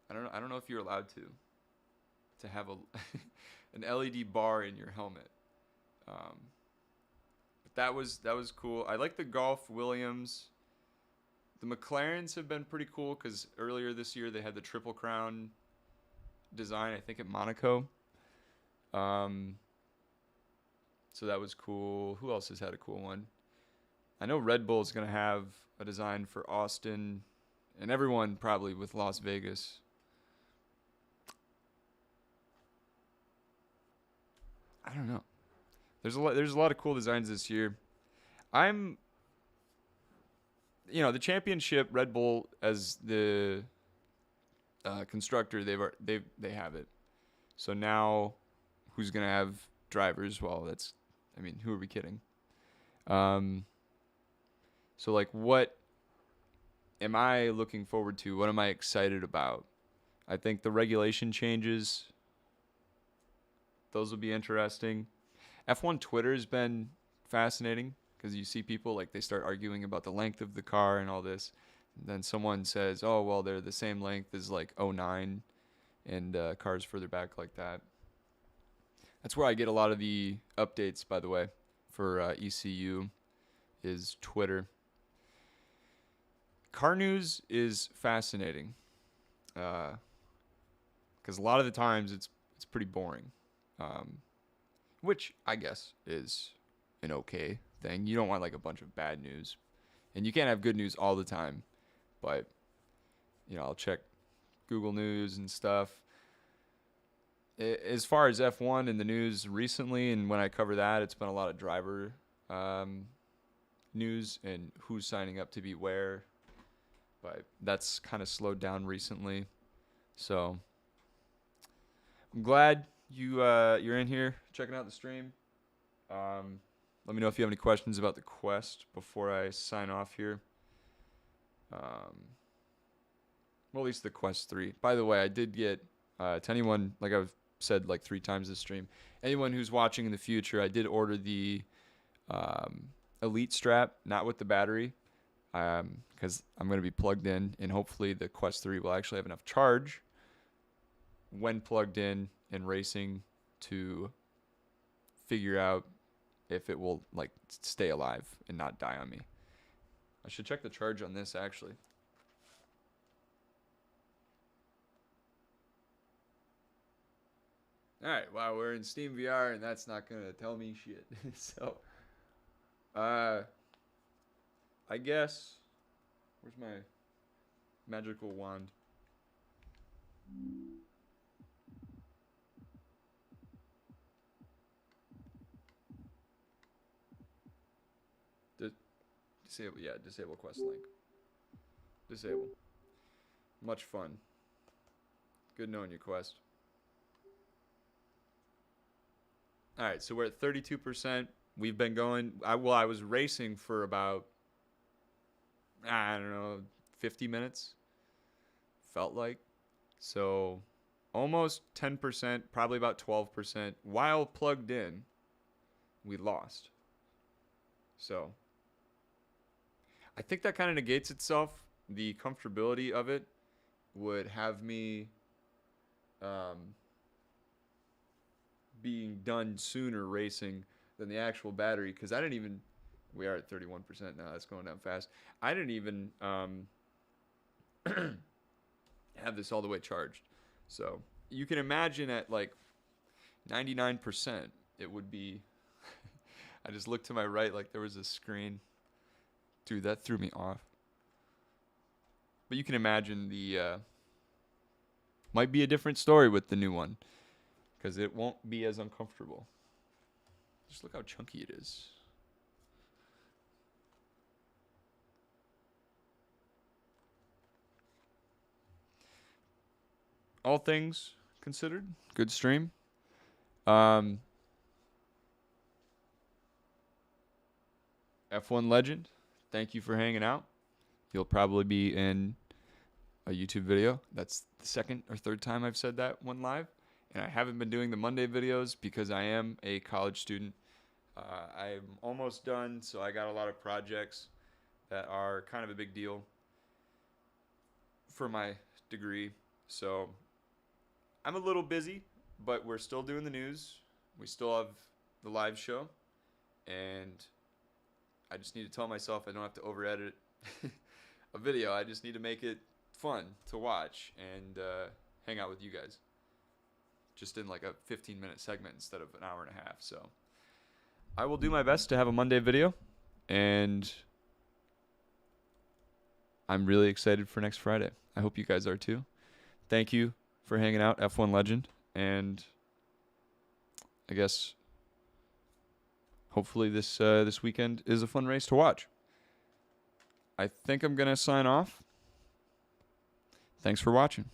I don't know if you're allowed to have an LED bar in your helmet. But that was cool. I like the Golf Williams. The McLarens have been pretty cool because earlier this year they had the Triple Crown design, I think at Monaco. So that was cool. Who else has had a cool one? I know Red Bull is going to have a design for Austin, and everyone probably with Las Vegas. I don't know. There's a lot of cool designs this year. The championship, Red Bull as the constructor, they have it. So now, who's gonna have drivers? Well, who are we kidding? So like, what am I looking forward to? What am I excited about? I think the regulation changes. Those will be interesting. F1 Twitter has been fascinating because you see people like they start arguing about the length of the car and all this. And then someone says, "Oh, well, they're the same length as like '09 and cars further back like that." That's where I get a lot of the updates, by the way, for ECU is Twitter. Car news is fascinating because a lot of the times it's pretty boring. Which I guess is an okay thing. You don't want like a bunch of bad news, and you can't have good news all the time. But I'll check Google News and stuff. As far as F1 and the news recently, and when I cover that, it's been a lot of driver news and who's signing up to be where. But that's kind of slowed down recently, so I'm glad you're in here checking out the stream. Let me know if you have any questions about the quest before I sign off here. Well, at least the quest 3. By the way, I did get to anyone, like I've said like 3 times this stream, anyone who's watching in the future, I did order the Elite strap, not with the battery, because I'm going to be plugged in, and hopefully the quest 3 will actually have enough charge when plugged in and racing to figure out if it will like stay alive and not die on me. I should check the charge on this actually. All right, wow, we're in Steam VR and that's not gonna tell me shit. So, I guess, where's my magical wand? Disable quest link. Disable. Much fun. Good knowing you, Quest. All right, so we're at 32%. We've been going. I was racing for about I don't know, 50 minutes, felt like. So almost 10%, probably about 12%. While plugged in, we lost. So I think that kind of negates itself. The comfortability of it would have me being done sooner racing than the actual battery, because I didn't even, we are at 31% now, that's going down fast. I didn't even have this all the way charged. So you can imagine at like 99%, it would be, I just looked to my right like there was a screen. Dude, that threw me off. But you can imagine the, might be a different story with the new one, because it won't be as uncomfortable. Just look how chunky it is. All things considered, good stream. F1 legend, thank you for hanging out. You'll probably be in a YouTube video. That's the second or third time I've said that one live. And I haven't been doing the Monday videos because I am a college student. I'm almost done, so I got a lot of projects that are kind of a big deal for my degree. So I'm a little busy, but we're still doing the news. We still have the live show. And I just need to tell myself I don't have to over-edit a video. I just need to make it fun to watch and hang out with you guys. Just in like a 15-minute segment instead of an hour and a half. So I will do my best to have a Monday video. And I'm really excited for next Friday. I hope you guys are too. Thank you for hanging out, F1 Legend. And I guess hopefully this weekend is a fun race to watch. I think I'm going to sign off. Thanks for watching.